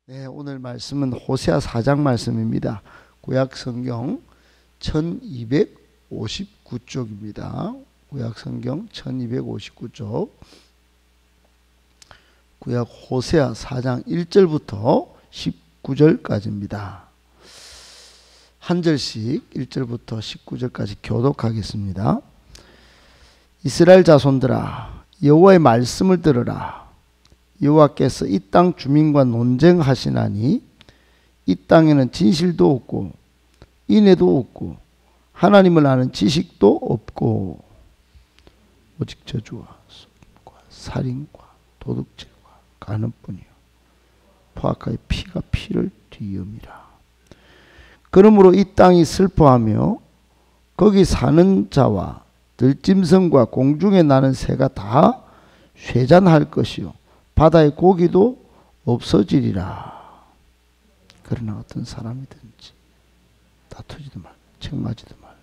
네, 오늘 말씀은 호세아 4장 말씀입니다. 구약 성경 1259쪽입니다. 구약 성경 1259쪽. 구약 호세아 4장 1절부터 19절까지입니다. 한 절씩 1절부터 19절까지 교독하겠습니다. 이스라엘 자손들아, 여호와의 말씀을 들으라. 여호와께서 이 땅 주민과 논쟁하시나니 이 땅에는 진실도 없고 인애도 없고 하나님을 아는 지식도 없고 오직 저주와 속임과 살인과 도둑질과 간음뿐이요 포악하여 피가 피를 뒤엎이라. 그러므로 이 땅이 슬퍼하며 거기 사는 자와 들짐승과 공중에 나는 새가 다 쇠잔할 것이요 바다의 고기도 없어지리라. 그러나 어떤 사람이든지 다투지도 말고 책망지도 말고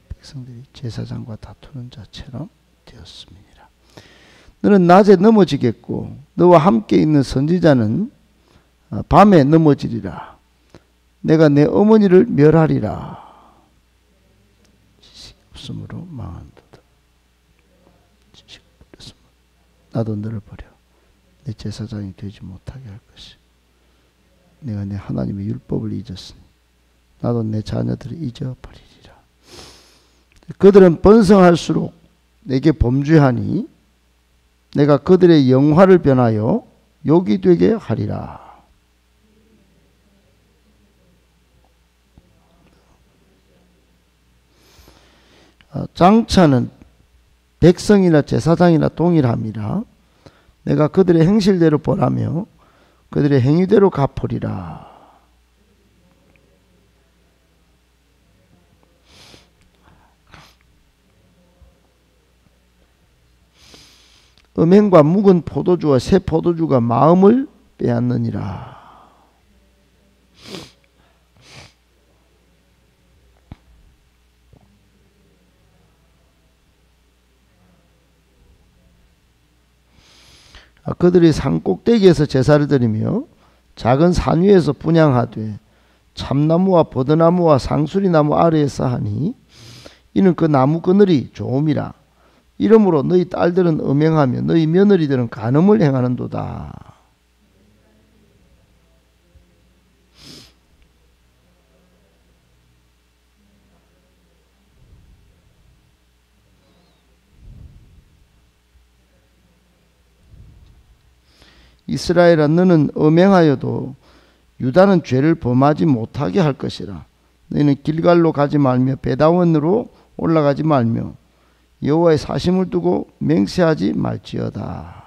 백성들이 제사장과 다투는 자처럼 되었음이니라. 너는 낮에 넘어지겠고 너와 함께 있는 선지자는 밤에 넘어지리라. 내가 내 어머니를 멸하리라. 지식이 없으므로 망한도다. 지식을 버렸으므로 나도 너를 버려 내 제사장이 되지 못하게 할 것이. 내가 내 하나님의 율법을 잊었으니 나도 내 자녀들을 잊어버리리라. 그들은 번성할수록 내게 범죄하니 내가 그들의 영화를 변하여 욕이 되게 하리라. 장차는 백성이나 제사장이나 동일함이라. 내가 그들의 행실대로 벌하며 그들의 행위대로 갚으리라. 음행과 묵은 포도주와 새 포도주가 마음을 빼앗느니라. 그들이 산 꼭대기에서 제사를 드리며 작은 산 위에서 분향하되 참나무와 버드나무와 상수리나무 아래에서 하니 이는 그 나무 그늘이 좋음이라. 이러므로 너희 딸들은 음행하며 너희 며느리들은 간음을 행하는도다. 이스라엘아, 너는 음행하여도 유다는 죄를 범하지 못하게 할 것이라. 너희는 길갈로 가지 말며 베다원으로 올라가지 말며 여호와의 사심을 두고 맹세하지 말지어다.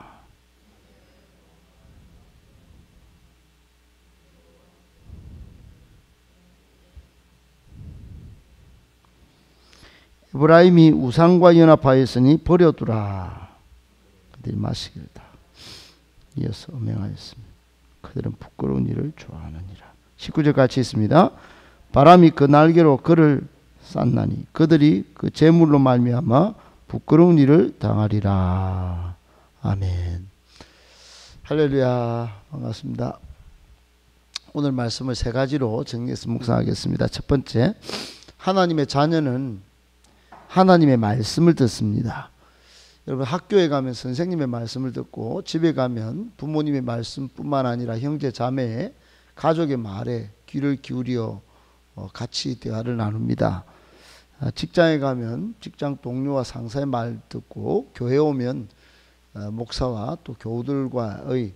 에브라임이 우상과 연합하였으니 버려두라. 그들이 마시기를 다 이어서 음행하였습니다. 그들은 부끄러운 일을 좋아하느니라. 19절 같이 있습니다. 바람이 그 날개로 그를 쌌나니 그들이 그 재물로 말미암아 부끄러운 일을 당하리라. 아멘. 할렐루야. 반갑습니다. 오늘 말씀을 세 가지로 정리해서 묵상하겠습니다. 첫 번째, 하나님의 자녀는 하나님의 말씀을 듣습니다. 여러분, 학교에 가면 선생님의 말씀을 듣고 집에 가면 부모님의 말씀뿐만 아니라 형제 자매의 가족의 말에 귀를 기울여 같이 대화를 나눕니다. 직장에 가면 직장 동료와 상사의 말 듣고 교회에 오면 목사와 또 교우들과의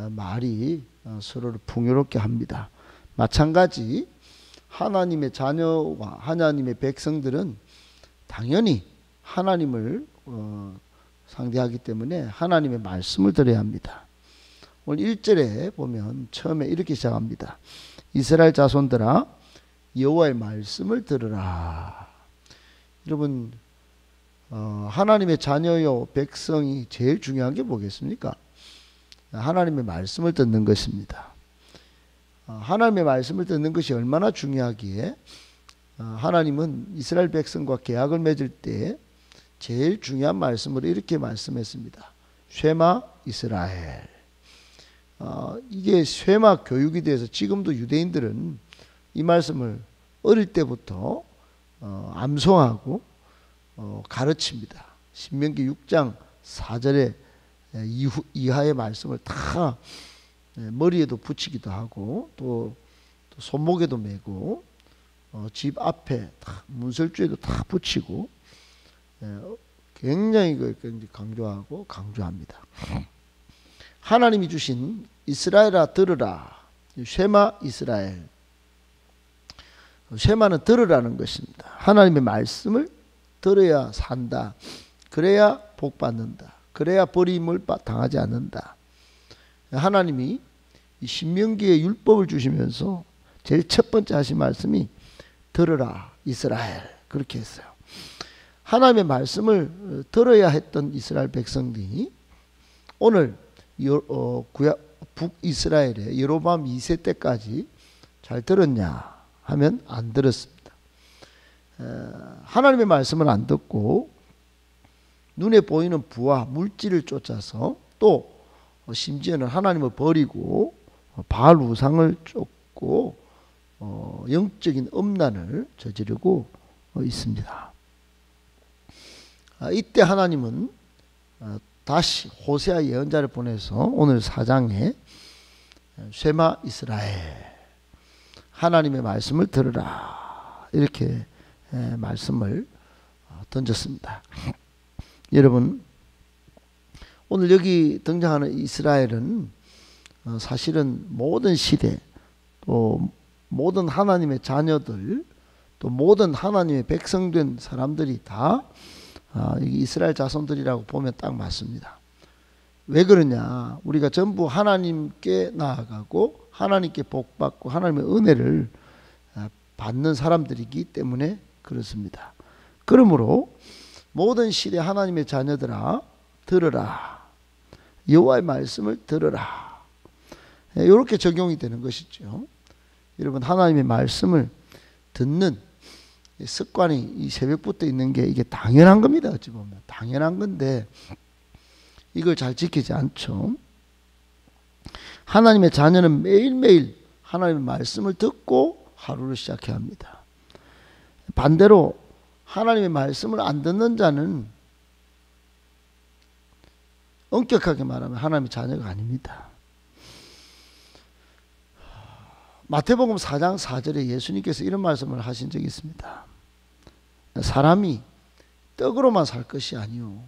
말이 서로를 풍요롭게 합니다. 마찬가지 하나님의 자녀와 하나님의 백성들은 당연히 하나님을 상대하기 때문에 하나님의 말씀을 들어야 합니다. 오늘 1절에 보면 처음에 이렇게 시작합니다. 이스라엘 자손들아, 여호와의 말씀을 들으라. 여러분, 하나님의 자녀요 백성이 제일 중요한 게 뭐겠습니까? 하나님의 말씀을 듣는 것입니다. 하나님의 말씀을 듣는 것이 얼마나 중요하기에 하나님은 이스라엘 백성과 계약을 맺을 때 제일 중요한 말씀으로 이렇게 말씀했습니다. 쉐마 이스라엘. 이게 쇠마 교육에 대해서 지금도 유대인들은 이 말씀을 어릴 때부터 암송하고 가르칩니다. 신명기 6장 4절에 이하의 말씀을 다 머리에도 붙이기도 하고 또 손목에도 메고 집 앞에 다 문설주에도 다 붙이고 굉장히 강조하고 강조합니다. 하나님이 주신 이스라엘아 들으라. 쉐마 이스라엘. 쉐마는 들으라는 것입니다. 하나님의 말씀을 들어야 산다. 그래야 복 받는다. 그래야 버림을 당하지 않는다. 하나님이 이 신명기의 율법을 주시면서 제일 첫 번째 하신 말씀이 들으라 이스라엘 그렇게 했어요. 하나님의 말씀을 들어야 했던 이스라엘 백성들이 오늘 북이스라엘의 여로보암 2세 때까지 잘 들었냐 하면 안 들었습니다. 하나님의 말씀을 안 듣고 눈에 보이는 부와 물질을 쫓아서 또 심지어는 하나님을 버리고 바알 우상을 쫓고 영적인 음란을 저지르고 있습니다. 이때 하나님은 다시 호세아 예언자를 보내서 오늘 4장에 쉐마 이스라엘 하나님의 말씀을 들으라 이렇게 말씀을 던졌습니다. 여러분 오늘 여기 등장하는 이스라엘은 사실은 모든 시대 또 모든 하나님의 자녀들 또 모든 하나님의 백성된 사람들이 다 이스라엘 자손들이라고 보면 딱 맞습니다. 왜 그러냐? 우리가 전부 하나님께 나아가고 하나님께 복받고 하나님의 은혜를 받는 사람들이기 때문에 그렇습니다. 그러므로 모든 시대 하나님의 자녀들아 들으라. 여호와의 말씀을 들으라. 이렇게 적용이 되는 것이죠. 여러분 하나님의 말씀을 듣는 습관이 이 새벽부터 있는 게 이게 당연한 겁니다. 어찌 보면 당연한 건데 이걸 잘 지키지 않죠. 하나님의 자녀는 매일매일 하나님의 말씀을 듣고 하루를 시작해야 합니다. 반대로 하나님의 말씀을 안 듣는 자는 엄격하게 말하면 하나님의 자녀가 아닙니다. 마태복음 4장 4절에 예수님께서 이런 말씀을 하신 적이 있습니다. 사람이 떡으로만 살 것이 아니요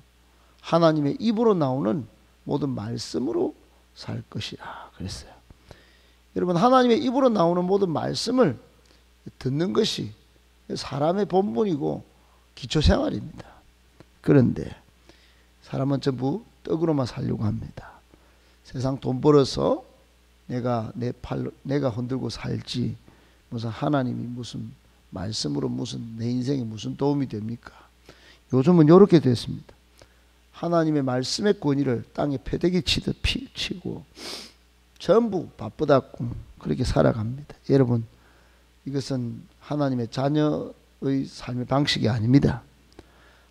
하나님의 입으로 나오는 모든 말씀으로 살 것이라 그랬어요. 여러분 하나님의 입으로 나오는 모든 말씀을 듣는 것이 사람의 본분이고 기초생활입니다. 그런데 사람은 전부 떡으로만 살려고 합니다. 세상 돈 벌어서 내가 흔들고 살지 무슨 하나님이 무슨 말씀으로 무슨 내 인생에 무슨 도움이 됩니까? 요즘은 이렇게 됐습니다. 하나님의 말씀의 권위를 땅에 패대기 치듯 치고 전부 바쁘다고 그렇게 살아갑니다. 여러분 이것은 하나님의 자녀의 삶의 방식이 아닙니다.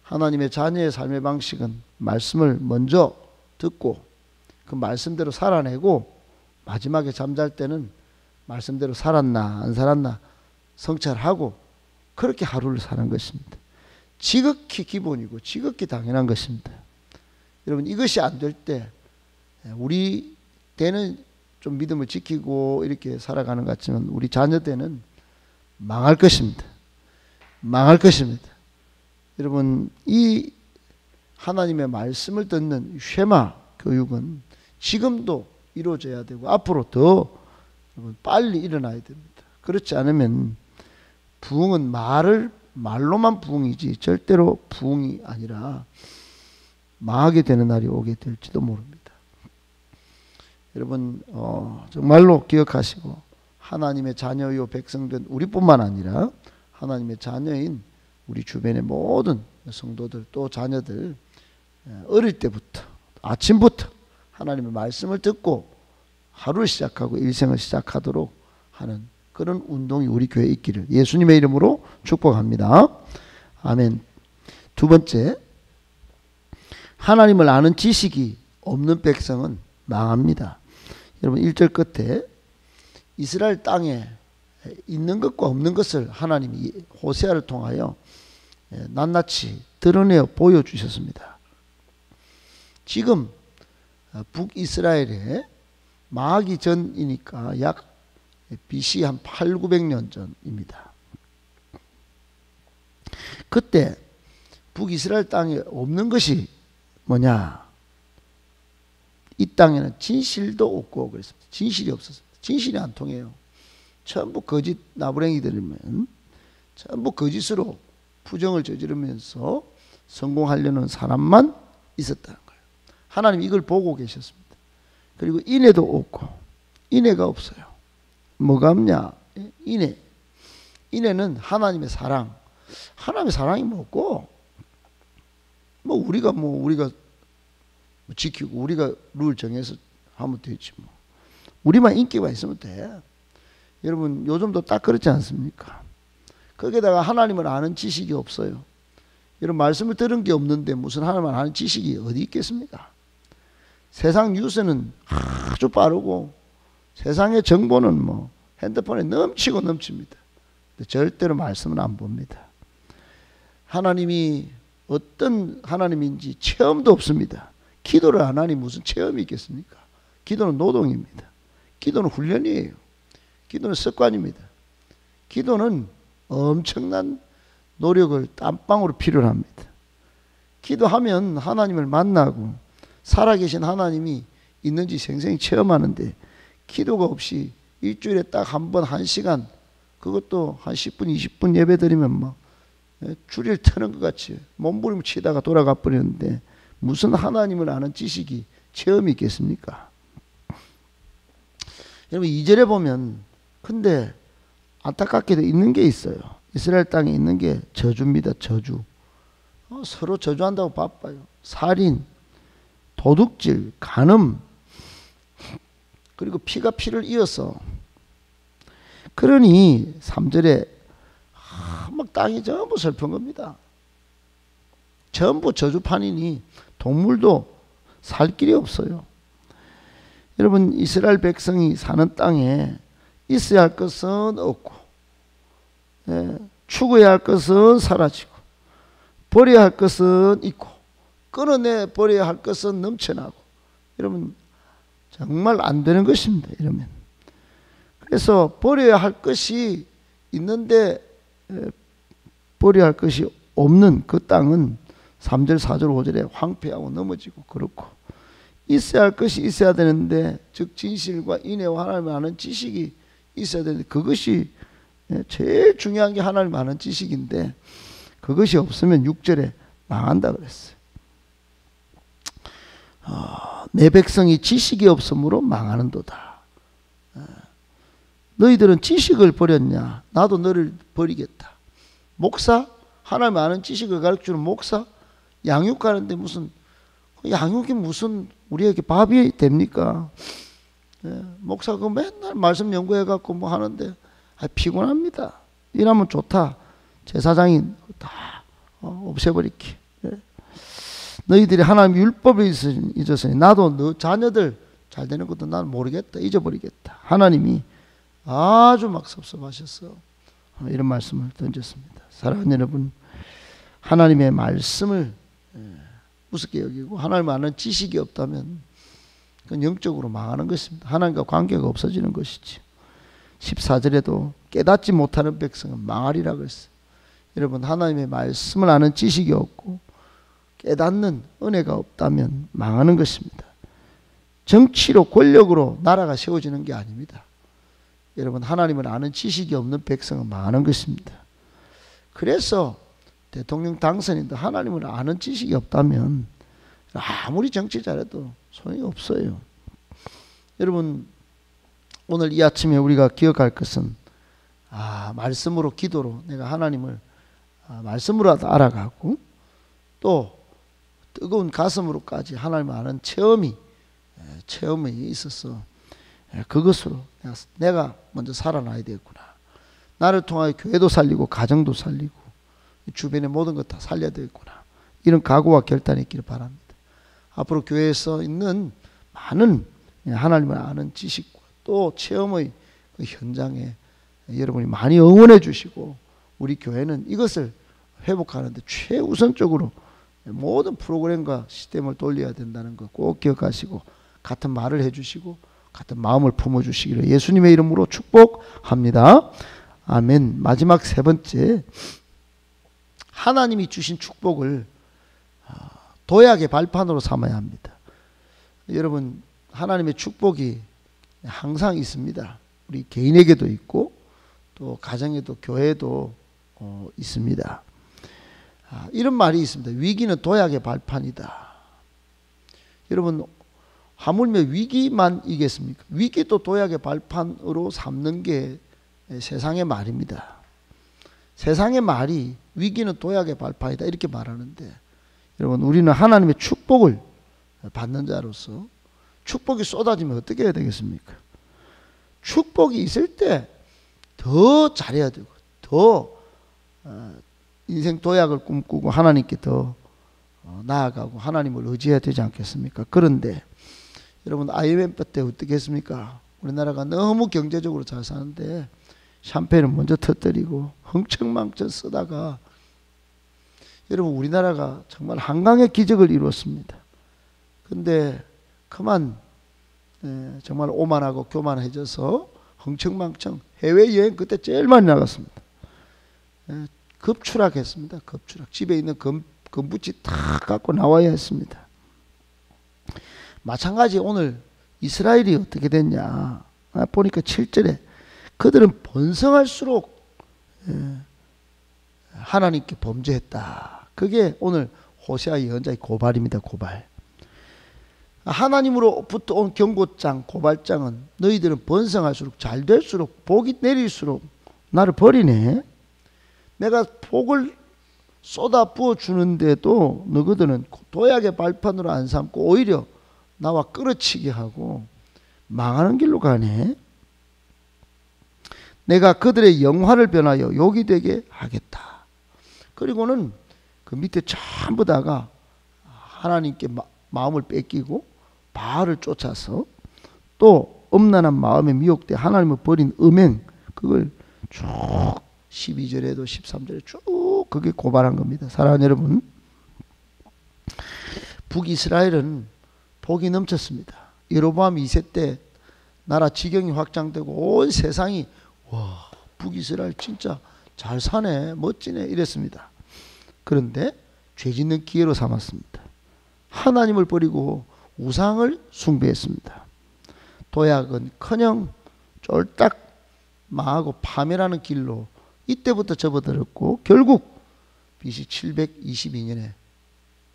하나님의 자녀의 삶의 방식은 말씀을 먼저 듣고 그 말씀대로 살아내고 마지막에 잠잘 때는 말씀대로 살았나 안 살았나 성찰하고 그렇게 하루를 사는 것입니다. 지극히 기본이고 지극히 당연한 것입니다. 여러분 이것이 안 될 때 우리 때는 좀 믿음을 지키고 이렇게 살아가는 것 같지만 우리 자녀 때는 망할 것입니다. 망할 것입니다. 여러분 이 하나님의 말씀을 듣는 쉐마 교육은 지금도 이루어져야 되고 앞으로 더 빨리 일어나야 됩니다. 그렇지 않으면 부흥은 말로만 부흥이지 절대로 부흥이 아니라 망하게 되는 날이 오게 될지도 모릅니다. 여러분 정말로 기억하시고 하나님의 자녀요 백성된 우리뿐만 아니라 하나님의 자녀인 우리 주변의 모든 성도들 또 자녀들 어릴 때부터 아침부터 하나님의 말씀을 듣고 하루를 시작하고 일생을 시작하도록 하는 그런 운동이 우리 교회에 있기를 예수님의 이름으로 축복합니다. 아멘. 두 번째, 하나님을 아는 지식이 없는 백성은 망합니다. 여러분 1절 끝에 이스라엘 땅에 있는 것과 없는 것을 하나님이 호세아를 통하여 낱낱이 드러내어 보여주셨습니다. 지금 북이스라엘에 망하기 전이니까 약 BC 한 800~900년 전입니다. 그때 북이스라엘 땅에 없는 것이 뭐냐? 이 땅에는 진실도 없고 그랬습니다. 진실이 없었습니다. 진실이 안 통해요. 전부 거짓 나부랭이들이면 전부 거짓으로 부정을 저지르면서 성공하려는 사람만 있었다는 거예요. 하나님 이걸 보고 계셨습니다. 그리고 인애도 없고, 인애가 없어요. 뭐가 없냐? 인애. 인애는 하나님의 사랑. 하나님의 사랑이 뭐고? 우리가 지키고 우리가 룰 정해서 하면 되지 뭐. 우리만 인기가 있으면 돼. 여러분 요즘도 딱 그렇지 않습니까? 거기에다가 하나님을 아는 지식이 없어요. 이런 말씀을 들은 게 없는데 무슨 하나님을 아는 지식이 어디 있겠습니까? 세상 뉴스는 아주 빠르고 세상의 정보는 핸드폰에 넘치고 넘칩니다. 근데 절대로 말씀은 안 봅니다. 하나님이 어떤 하나님인지 체험도 없습니다. 기도를 안 하니 무슨 체험이 있겠습니까? 기도는 노동입니다. 기도는 훈련이에요. 기도는 습관입니다. 기도는 엄청난 노력을 땀방울로 필요로 합니다. 기도하면 하나님을 만나고 살아계신 하나님이 있는지 생생히 체험하는데 기도가 없이 일주일에 딱 한 번 1시간 그것도 한 10분 20분 예배 드리면 줄일 트는 것 같이 몸부림 치다가 돌아가 버리는데 무슨 하나님을 아는 지식이 체험이 있겠습니까? 여러분 2절에 보면 근데 안타깝게도 있는 게 있어요. 이스라엘 땅에 있는 게 저주입니다. 저주. 서로 저주한다고 바빠요. 살인, 도둑질, 간음, 그리고 피가 피를 이어서. 그러니 3절에 막 땅이 전부 슬픈 겁니다. 전부 저주판이니 동물도 살 길이 없어요. 여러분 이스라엘 백성이 사는 땅에 있어야 할 것은 없고 추구해야 할 것은 사라지고 버려야 할 것은 있고 끊어내 버려야 할 것은 넘쳐나고 여러분 정말 안 되는 것입니다. 이러면 그래서 버려야 할 것이 있는데 버려야 할 것이 없는 그 땅은 3절 4절 5절에 황폐하고 넘어지고 그렇고 있어야 할 것이 있어야 되는데 즉 진실과 인애와 하나님을 아는 지식이 있어야 되는데 그것이 제일 중요한 게 하나님을 아는 지식인데 그것이 없으면 6절에 망한다 그랬어요. 내 백성이 지식이 없으므로 망하는도다. 너희들은 지식을 버렸냐? 나도 너를 버리겠다. 목사? 하나님 아는 지식을 가르치는 목사? 양육 가는데 무슨 양육이 무슨 우리에게 밥이 됩니까? 목사 그 맨날 말씀 연구해 갖고 뭐 하는데 피곤합니다. 일하면 좋다. 제사장이 다 없애버리기. 너희들이 하나님 율법을 잊었으니 나도 너 자녀들 잘 되는 것도 난 모르겠다. 잊어버리겠다. 하나님이 아주 막 섭섭하셨어. 이런 말씀을 던졌습니다. 사랑하는 여러분, 하나님의 말씀을 우습게 여기고 하나님 아는 지식이 없다면 그건 영적으로 망하는 것입니다. 하나님과 관계가 없어지는 것이지. 14절에도 깨닫지 못하는 백성은 망하리라 그랬어요. 여러분 하나님의 말씀을 아는 지식이 없고 깨닫는 은혜가 없다면 망하는 것입니다. 정치로 권력으로 나라가 세워지는 게 아닙니다. 여러분 하나님을 아는 지식이 없는 백성은 망하는 것입니다. 그래서 대통령 당선인도 하나님을 아는 지식이 없다면 아무리 정치 잘해도 소용이 없어요. 여러분 오늘 이 아침에 우리가 기억할 것은 말씀으로 기도로 내가 하나님을 말씀으로라도 알아가고 또 뜨거운 가슴으로까지 하나님을 아는 체험이 있어서 그것으로 내가 먼저 살아나야 되겠구나. 나를 통하여 교회도 살리고 가정도 살리고 주변의 모든 것 다 살려야 되겠구나. 이런 각오와 결단이 있기를 바랍니다. 앞으로 교회에서 있는 많은 하나님을 아는 지식과 또 체험의 그 현장에 여러분이 많이 응원해 주시고, 우리 교회는 이것을 회복하는데 최우선적으로 모든 프로그램과 시스템을 돌려야 된다는 거 꼭 기억하시고, 같은 말을 해주시고 같은 마음을 품어주시기를 예수님의 이름으로 축복합니다. 아멘. 마지막 세 번째, 하나님이 주신 축복을 도약의 발판으로 삼아야 합니다. 여러분, 하나님의 축복이 항상 있습니다. 우리 개인에게도 있고 또 가정에도 교회에도 있습니다. 이런 말이 있습니다. 위기는 도약의 발판이다. 여러분, 하물며 위기만 이겠습니까? 위기도 도약의 발판으로 삼는 게 세상의 말입니다. 세상의 말이 위기는 도약의 발판이다 이렇게 말하는데, 여러분, 우리는 하나님의 축복을 받는 자로서 축복이 쏟아지면 어떻게 해야 되겠습니까? 축복이 있을 때 더 잘해야 되고, 더 인생 도약을 꿈꾸고 하나님께 더 나아가고 하나님을 의지해야 되지 않겠습니까? 그런데 여러분, IMF 때 어떻게 했습니까? 우리나라가 너무 경제적으로 잘 사는데 샴페인을 먼저 터뜨리고 흥청망청 쓰다가, 여러분, 우리나라가 정말 한강의 기적을 이루었습니다. 근데 그만 정말 오만하고 교만해져서 흥청망청 해외여행 그때 제일 많이 나갔습니다. 급추락했습니다. 급추락. 집에 있는 금붙이 다 갖고 나와야 했습니다. 마찬가지 오늘 이스라엘이 어떻게 됐냐 보니까 7절에 그들은 번성할수록 하나님께 범죄했다. 그게 오늘 호세아 예언자의 고발입니다. 고발. 하나님으로부터 온 경고장, 고발장은 너희들은 번성할수록 잘 될수록 복이 내릴수록 나를 버리네. 내가 복을 쏟아 부어 주는데도 너희들은 도약의 발판으로 안 삼고 오히려 나와 끌어치게 하고 망하는 길로 가네. 내가 그들의 영화를 변하여 욕이 되게 하겠다. 그리고는 그 밑에 전부 다가 하나님께 마음을 뺏기고 바알을 쫓아서 또 음란한 마음에 미혹돼 하나님을 버린 음행, 그걸 쭉 12절에도 13절에 쭉 그게 고발한 겁니다. 사랑하는 여러분, 북이스라엘은 복이 넘쳤습니다. 여로보암 2세 때 나라 지경이 확장되고 온 세상이 와, 북이스라엘 진짜 잘 사네, 멋지네 이랬습니다. 그런데 죄짓는 기회로 삼았습니다. 하나님을 버리고 우상을 숭배했습니다. 도약은커녕 쫄딱 망하고 파멸하는 길로 이때부터 접어들었고 결국 BC 722년에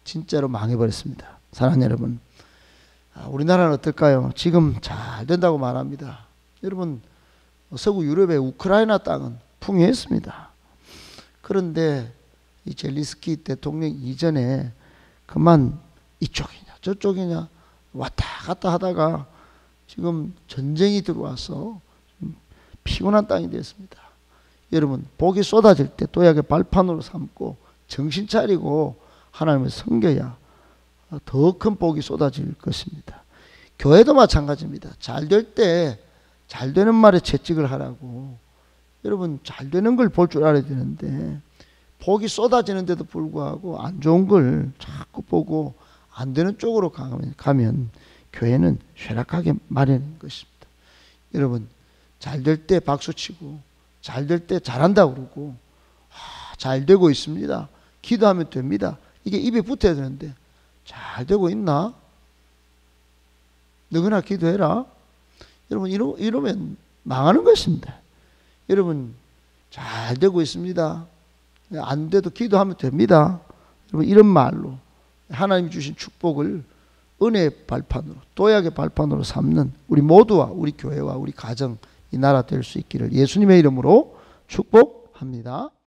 진짜로 망해버렸습니다. 사랑하는 여러분, 우리나라는 어떨까요? 지금 잘 된다고 말합니다. 여러분, 서구 유럽의 우크라이나 땅은 풍요했습니다. 그런데 이 젤리스키 대통령 이전에 그만 이쪽이냐 저쪽이냐 왔다 갔다 하다가 지금 전쟁이 들어와서 피곤한 땅이 됐습니다. 여러분, 복이 쏟아질 때 도약의 발판으로 삼고 정신 차리고 하나님을 섬겨야 더 큰 복이 쏟아질 것입니다. 교회도 마찬가지입니다. 잘 될 때 잘 되는 말에 채찍을 하라고. 여러분, 잘 되는 걸 볼 줄 알아야 되는데 복이 쏟아지는데도 불구하고 안 좋은 걸 자꾸 보고 안 되는 쪽으로 가면 교회는 쇠락하게 마련인 것입니다. 여러분, 잘 될 때 박수치고 잘 될 때 잘한다고 그러고 잘 되고 있습니다, 기도하면 됩니다, 이게 입에 붙어야 되는데 잘 되고 있나? 너희나 기도해라. 여러분, 이러면 망하는 것입니다. 여러분, 잘 되고 있습니다, 안 돼도 기도하면 됩니다. 여러분, 이런 말로 하나님이 주신 축복을 은혜의 발판으로, 도약의 발판으로 삼는 우리 모두와 우리 교회와 우리 가정, 이 나라 될 수 있기를 예수님의 이름으로 축복합니다.